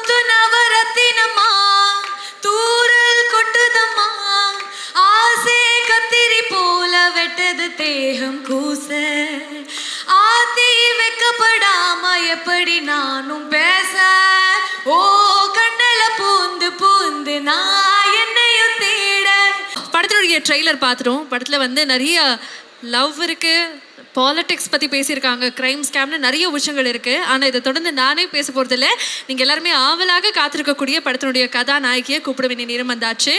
முத்து நவரத்தினமா தூரல் கொட்டுதம்மா ஆசை கத்திரி போல வெட்டது தேகம் கூச ஆத்தி வைக்கப்படாம எப்படி நானும் பேச ஓ கண்ணல பூந்து பூந்து நான் என்னையும் தேட. படத்தினுடைய ட்ரெய்லர் பார்த்துட்டோம். படத்தில் வந்து நிறைய லவ் இருக்கு, பாலிடிக்ஸ் பற்றி பேசியிருக்காங்க, கிரைம் ஸ்கேம்னு நிறைய விஷயங்கள் இருக்குது. ஆனால் இதை தொடர்ந்து நானே பேச போகிறதில்ல. நீங்கள் எல்லாருமே ஆவலாக காத்திருக்கக்கூடிய படத்தினுடைய கதாநாயகியை கூப்பிட வேண்டிய நேரம் வந்தாச்சு.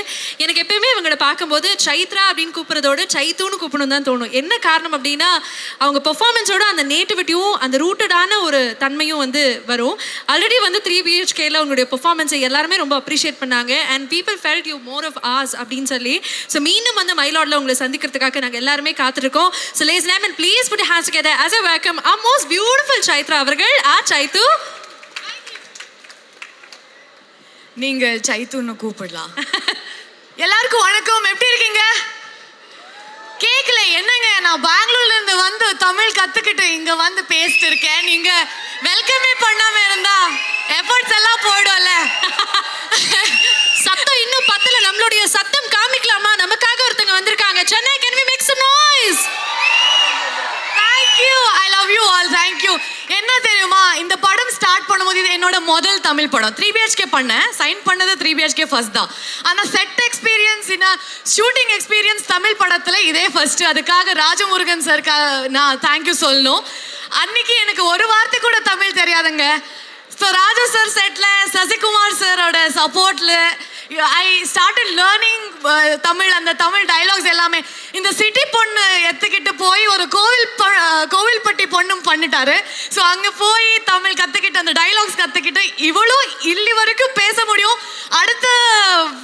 எனக்கு எப்பயுமே இவங்களை பார்க்கும்போது சைத்ரா அப்படின்னு கூப்பிட்றதோட சைத்துன்னு கூப்பிடணும் தான் தோணும். என்ன காரணம் அப்படின்னா அவங்க பெர்ஃபார்மன்ஸோட அந்த நேட்டிவிட்டியும் அந்த ரூட்டடான ஒரு தன்மையும் வந்து வரும். ஆல்ரெடி வந்து 3 BHKல உங்களுடைய பெர்ஃபார்மன்ஸை எல்லாருமே ரொம்ப அப்ரிஷியேட் பண்ணாங்க. And people felt you more of us அப்படின்னு சொல்லி. ஸோ மீண்டும் வந்து மைலாட்ல உங்களை சந்திக்கிறதுக்காக நாங்கள் எல்லாருமே காத்திருக்கோம். So lace name and please put your hands together as I welcome our most beautiful Chaitra அவர்கள். Chaitu, நீங்க சைத்துன்னு கூப்பிடலாம். எல்லாருக்கும் வணக்கம். எப்படி இருக்கீங்க? கேக்கல என்னங்க, நான் பெங்களூர்ல இருந்து வந்து தமிழ் கத்துக்கிட்டு இங்க வந்து பேசிட்டு இருக்கேன். நீங்க வெல்கமே பண்ணாம இருந்தா எஃபர்ட்ஸ் எல்லாம் போயிடும்ல. சத்தம் இன்னும் பத்தல. நம்மளுடைய சத்தம் காமிக்கலாமா? நமக்காக ஒருத்தங்க வந்திருக்காங்க. Chennai, can we make some noise? Thank you. I love you all. Thank you. என்ன தெரியுமா, இந்த படம் ஸ்டார்ட் பண்ணும்போது இது என்னோட முதல் தமிழ் படம். 3 BHK பண்ணேன். சைன் பண்ணது 3 BHK ஃபர்ஸ்ட் தான். ஆனால் set experience shooting experience Tamil படத்தில் இதே ஃபர்ஸ்ட். அதுக்காக ராஜமுருகன் சார்க்கா நான் தேங்க்யூ சொல்லணும். அன்னைக்கு எனக்கு ஒரு வார்த்தை கூட தமிழ் தெரியாதுங்க. So Raju sir settle Sasikumar சாரோட சப்போர்ட்டில் ஐ ஸ்டார்டட் லேர்னிங் தமிழ். அந்த தமிழ் டைலாக்ஸ் எல்லாமே இந்த சிட்டி பொண்ணு எடுத்துக்கிட்டு போய் ஒரு கோவில்பட்டி பொண்ணும் பண்ணிட்டாரு. ஸோ அங்கே போய் தமிழ் கற்றுக்கிட்டு அந்த டைலாக்ஸ் கற்றுக்கிட்டு இவ்வளோ இல்லி வரைக்கும் பேச முடியும். அடுத்த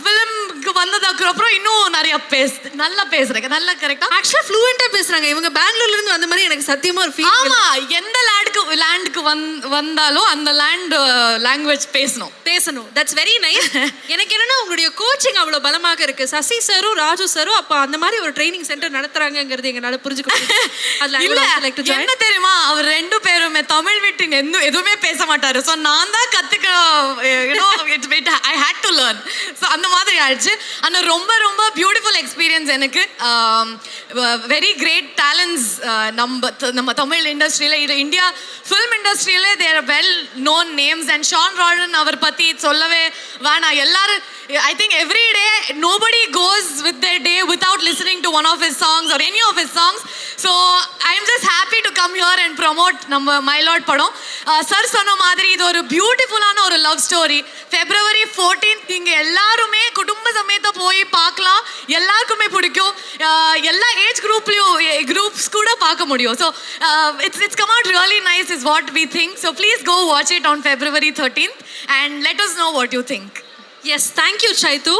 ஃபிலிம்க்கு வந்ததுக்கு அப்புறம் இன்னும் நிறைய நல்லா பேசுறேங்க. நல்லா கரெக்டாக ஆக்சுவலாக ஃப்ளூயண்ட்டாக பேசுகிறாங்க. இவங்க பெங்களூர்லேருந்து வந்த மாதிரி எனக்கு சத்தியமாக ஒரு ஃபீல். ஆமாம், எந்த லேண்டுக்கு வந்தாலும் அந்த லாங்குவேஜ் பேசணும். That's very nice. எனக்கு என்னன்னா உங்களுடைய கோச்சிங் அவ்வளோ பலமாக இருக்கு. சசி சாரும் ராஜு சாரும் அப்போ அந்த மாதிரி ஒரு ட்ரைனிங் சென்டர் நடத்துறாங்கிறது எங்களால புரிஞ்சுக்க முடியும். என்ன தெரியுமா, அவர் 2 பேருமே தமிழ் விட்டு எதுவுமே பேச மாட்டாரு. ஸோ நான் தான் I hate to learn. So அந்த மாதிரி ஆயிடுச்சு. ஆனால் ரொம்ப ரொம்ப பியூட்டிஃபுல் எக்ஸ்பீரியன்ஸ் எனக்கு. வெரி கிரேட் டேலண்ட்ஸ் நம்ம தமிழ் இண்டஸ்ட்ரியில், இது இந்தியா ஃபிலிம் இண்டஸ்ட்ரியில் their well known names. And Sean Roldan அவர் பற்றி சொல்லவே வேணாம். எல்லாரும் I think every day nobody goes with their day without listening to one of his songs or any of his songs. So I am just happy to come here and promote நம்ம myeloid படம். Sir சொன்ன மாதிரி இது ஒரு பியூட்டிஃபுல்லான ஒரு love story. February 14th நீங்க எல்லாருமே குடும்ப சமேத போய் பார்க்கலாம். எல்லாருக்குமே பிடிக்கும். எல்லா ஏஜ் குரூப்ஸ் கூட பார்க்க முடியும். So it's come out really nice is what we think. So please go watch it on February 13th and let us know what you think. Yes, thank you சைத்து.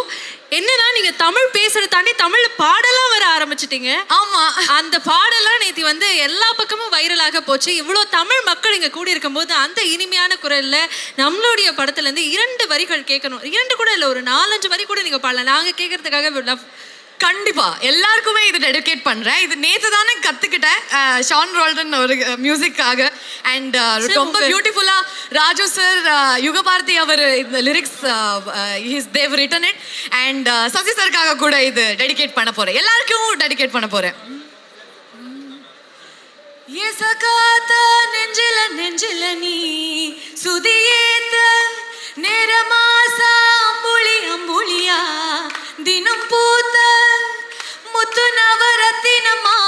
என்னன்னா நீங்க தமிழ் பேசுறத தாண்டி தமிழ்ல பாடலாம் வர ஆரம்பிச்சிட்டீங்க. ஆமா, அந்த பாடலாம் நேத்தி வந்து எல்லா பக்கமும் வைரலாக போச்சு. இவ்வளோ தமிழ் மக்கள் இங்க கூடி இருக்கும் போது அந்த இனிமையான குரல்ல நம்மளுடைய படத்துல இருந்து 2 வரிகள் கேட்கணும். 2 கூட இல்லை, ஒரு 4-5 வரி கூட நீங்க பாடலாம். நாங்க கேட்கறதுக்காக கண்டிப்பா எல்லாருக்குமே இது டெடிகேட் பண்றேன். இது நேத்து தானே கத்துக்கிட்டேன் ஷான் ரால்டன் ஒரு மியூசிக்காக. அண்ட் ரொம்ப பியூட்டிஃபுல்லா ராஜு சார், யுகபாரதி அவர் இந்த lyrics they've written it. And Sasi சாருக்காக கூட இது டெடிகேட் பண்ண போறேன். எல்லாருக்கும் டெடிகேட் பண்ண போறேன். நெஞ்சில நீ சுதியேத்த நேரமாசா அம்புலியா தினம் பூத்த முத்து நவரத்தினமா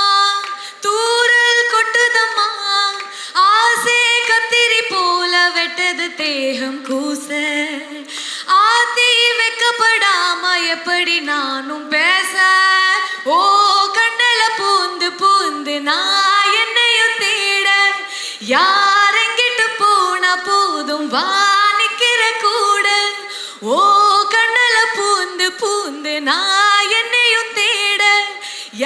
தூரல் கொட்டுதம்மா ஆசை கத்திரி போல வெட்டது தேகம் கூச ஆத்தி வைக்கப்படாம எப்படி நானும் பேச ஓ கண்ணல பூந்து பூந்து நான் என்னையும் தேட யாரெங்கிட்டு போன போதும் வானிக்கிற கூட ஓ கண்ணல பூந்து பூந்து நான் என்னையும் தேட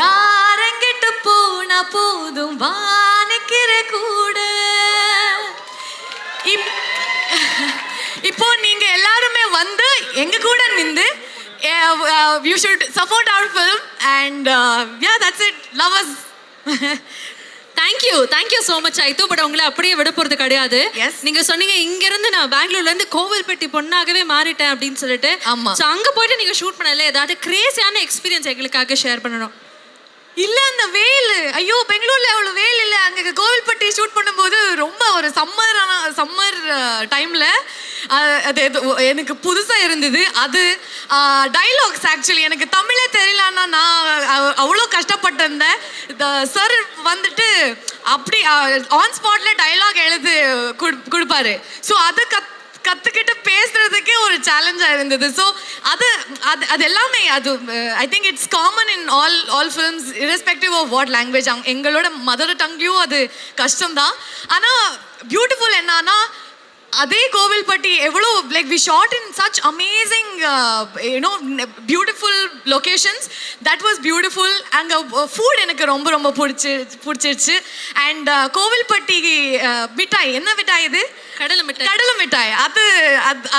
யாரெங்கிட்டு போன போதும் வானிக்கிற கூட. இப்போ நீங்க எல்லாருமே வந்து எங்க கூட நின்று you should support our film and yeah, that's it. Love us. Thank you so much ஐத்து. பட் உங்களை அப்படியே விட போறது கிடையாது. Yes. நீங்க சொன்னீங்க இங்க இருந்து நான் பெங்களூர்ல இருந்து கோவில்பட்டி பொண்ணாகவே மாறிட்டேன் அப்படின்னு சொல்லிட்டு. ஆமா. So அங்க போயிட்டு நீங்க ஷூட் பண்ணல, ஏதாவது கிரேசியான எக்ஸ்பீரியன்ஸ் எங்களுக்காக ஷேர் பண்ணணும். இல்ல அந்த வெயில், ஐயோ பெங்களூர்ல அவ்வளவு வெயில் இல்ல. அங்க கோவில்பட்டி ஷூட் பண்ணும்போது ரொம்ப ஒரு சம்மர் டைம்ல அது எனக்கு புதுசா இருந்தது. அது டைலாக்ஸ் ஆக்சுவலி எனக்கு தமிழே தெரியலன்னா நான் அவ்வளோ கஷ்டப்பட்டிருந்தேன். சார் வந்துட்டு அப்படி ஆன் ஸ்பாட்ல டைலாக் எழுதி கொடுப்பாரு. ஸோ அது கற்றுக்கிட்டு பேசுறதுக்கே ஒரு சேலஞ்சாக இருந்தது. ஸோ அது எல்லாமே அது I think it's common in all films irrespective of what language. எங்களோட மதர் டங்லையும் அது கஷ்டம்தான். ஆனால் பியூட்டிஃபுல் என்னன்னா அதே கோவில்பட்டி எவ்வளோ like we shot in such amazing you know beautiful locations. That was beautiful. அங்கே ஃபுட் எனக்கு ரொம்ப ரொம்ப பிடிச்சிருச்சு. அண்ட் கோவில்பட்டி மிட்டாய், என்ன மிட்டாய் இது? கடலை மிட்டாய்.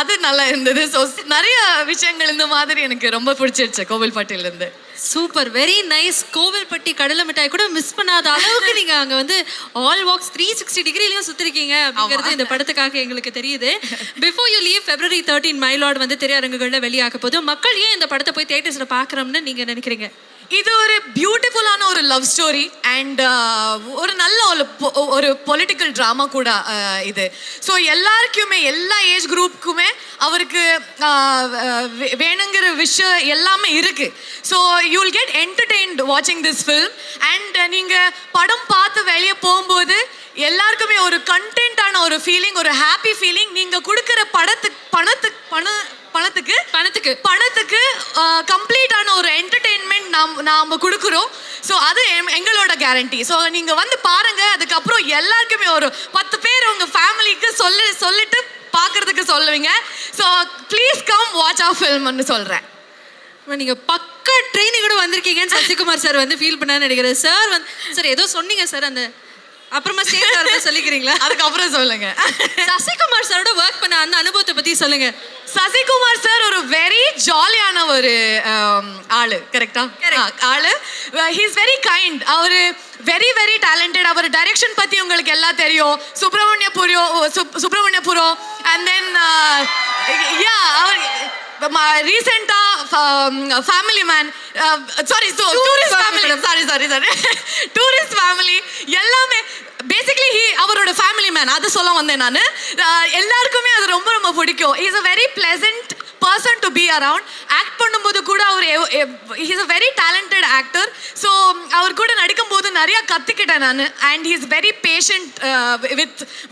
அது நல்லா இருந்தது. ஸோ நிறைய விஷயங்கள் இந்த மாதிரி எனக்கு ரொம்ப பிடிச்சிருச்சு கோவில்பட்டியிலேருந்து. Super, very nice. கோவில்பட்டி கடலை மிட்டாய் கூட மிஸ் பண்ணாத அளவுக்கு நீங்க அங்க வந்து ஆல் வாக்ஸ் 360 டிகிரிலையும் சுத்திருக்கீங்க அப்படிங்கிறது இந்த படத்துக்காக எங்களுக்கு தெரியுது. Before you leave February 13 my Lord வந்து திரையரங்குகளில் வெளியாக போது. மக்கள் ஏன் இந்த படத்தை போய் தியேட்டர்ஸ்ல பார்க்கறோம்னு நீங்க நினைக்கிறீங்க? இது ஒரு பியூட்டிஃபுல்லான ஒரு லவ் ஸ்டோரி அண்ட் ஒரு நல்ல ஒரு பொலிட்டிக்கல் ட்ராமா கூட இது. ஸோ எல்லாருக்குமே எல்லா ஏஜ் குரூப்புக்குமே அவருக்கு வேணுங்கிற விஷயம் எல்லாமே இருக்கு. So you will get entertained வாட்சிங் திஸ் ஃபில்ம். அண்ட் நீங்கள் படம் பார்த்து வெளியே போகும்போது எல்லாருக்குமே ஒரு கண்டென்ட்டான ஒரு ஃபீலிங், ஒரு ஹாப்பி ஃபீலிங். நீங்கள் கொடுக்குற பணத்துக்கு கம்ப்ளீட்டான ஒரு என்டர்டெயின்மெண்ட் நாம் கொடுக்குறோம். ஸோ அது எங்களோட கேரண்டி. ஸோ நீங்கள் வந்து பாருங்க. அதுக்கப்புறம் எல்லாருக்குமே ஒரு 10 பேர் உங்கள் ஃபேமிலிக்கு சொல்லிட்டு பார்க்கறதுக்கு சொல்லுவீங்க. So please come watch our ஃபில்ம்னு சொல்கிறேன். நீங்க பக்க ட்ரெயினிங் கூட வந்திருக்கீங்கன்னு சசிகுமார் சார் வந்து ஃபீல் பண்ணான்னு நினைக்கிறேன். சார் வந்து சார் ஏதோ சொன்னீங்க சார், அந்த அப்புறமா சேர்ந்து சொல்லிக்கிறீங்களா? அதுக்கப்புறம் சொல்லுங்க. சசிகுமார் சாரோட ஒர்க் பண்ண அந்த அனுபவத்தை பத்தி சொல்லுங்க. சசிகுமார் சார் ஒரு வெரி ஜாலியான ஒரு ஆளு. கரெக்டா? ஆளு. He is very kind. அவரு வெரி வெரி டேலண்டட். அவர் டைரக்ஷன் பத்தி உங்களுக்கு எல்லாம் தெரியும். சுப்பிரமணியபுரம் அண்ட் தென் அவர் ரீசெண்டா ஃபேமிலி மேன், டூரிஸ்ட் ஃபேமிலி எல்லாமே பேசிக்லி அவரோட ஃபேமிலி மேன். அது சொல்ல வந்தேன் நான். எல்லாருக்குமே அது ரொம்ப ரொம்ப பிடிக்கும். Is a very pleasant person to be around. Act பண்ணும்போது கூட அவர் is a very talented actor. So அவர் கூட நடிக்கும் போது நிறைய கற்றுக்கிட்டேன் நான். And he is very patient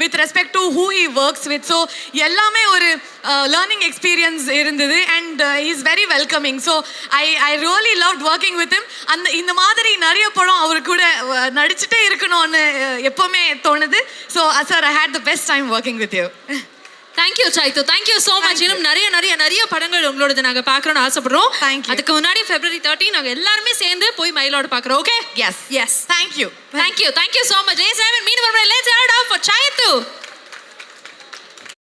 with respect to who he works with. So எல்லாமே ஒரு லேர்னிங் எக்ஸ்பீரியன்ஸ் இருந்தது. And he is very welcoming. So I really loved working with him. இந்த மாதிரி நிறைய படம் அவர் கூட நடிச்சுட்டே இருக்கணும்னு எப்போவுமே தோணுது. So sir, I had the best time working with you. Thank you Saithu, thank you so much. இன்னும் நிறைய படங்கள் உங்களோட நாங்கள் பார்க்கணும்னு ஆசைப்படுறோம். அதுக்கு முன்னாடி February 13 நாங்கள் எல்லாருமே சேர்ந்து போய் மயிலோட பார்க்குறோம். Okay? Yes. Thank you so much. மீன் ஃபார் சைத்து.